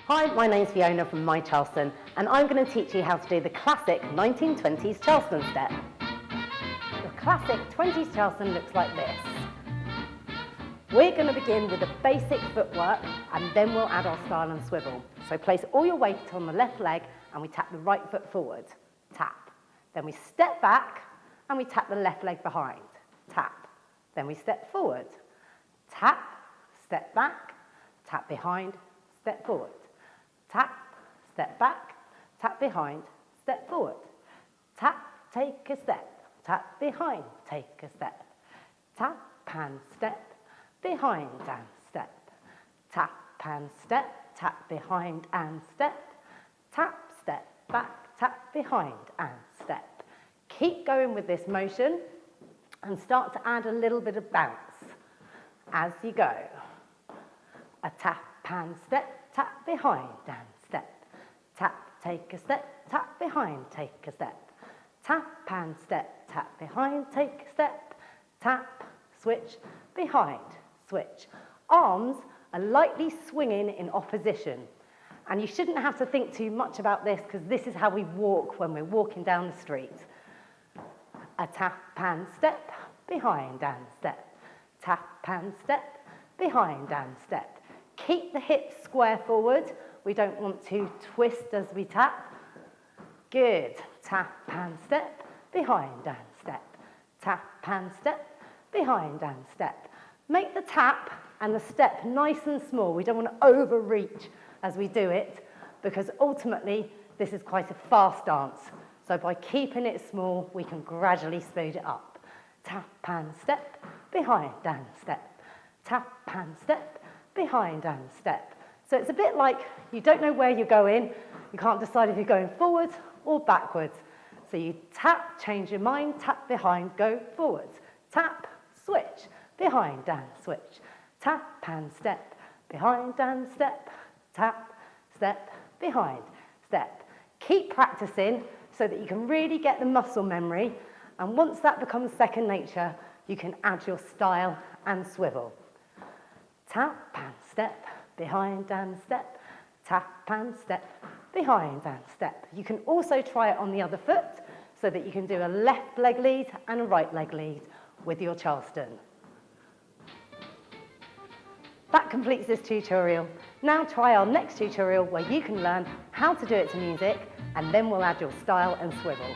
Hi, my name's Fiona from MyCharleston, and I'm going to teach you how to do the classic 1920s Charleston step. The classic 20s Charleston looks like this. We're going to begin with the basic footwork, and then we'll add our style and swivel. So place all your weight on the left leg, and we tap the right foot forward. Tap. Then we step back, and we tap the left leg behind. Tap. Then we step forward. Tap, step back, tap behind, step forward. Tap, step back, tap behind, step forward. Tap, take a step, tap behind, take a step. Tap and step, behind and step. Tap and step, tap behind and step. Tap, step back, tap behind and step. Keep going with this motion and start to add a little bit of bounce as you go. A tap and step, tap behind and step. Tap, take a step, tap behind, take a step. Tap and step, tap behind, take a step. Tap, switch, behind, switch. Arms are lightly swinging in opposition. And you shouldn't have to think too much about this because this is how we walk when we're walking down the street. A tap and step, behind and step. Tap and step, behind and step. Keep the hips square forward. We don't want to twist as we tap. Good. Tap and step, behind and step. Tap and step, behind and step. Make the tap and the step nice and small. We don't want to overreach as we do it because ultimately this is quite a fast dance. So by keeping it small, we can gradually speed it up. Tap and step, behind and step. Tap and step, behind and step. So it's a bit like you don't know where you're going. You can't decide if you're going forwards or backwards. So you tap, change your mind, tap behind, go forwards. Tap, switch, behind and switch. Tap and step, behind and step. Tap, step, behind, step. Keep practicing so that you can really get the muscle memory. And once that becomes second nature, you can add your style and swivel. Tap and step, behind and step. Tap and step, behind and step. You can also try it on the other foot so that you can do a left leg lead and a right leg lead with your Charleston. That completes this tutorial. Now try our next tutorial where you can learn how to do it to music, and then we'll add your style and swivel.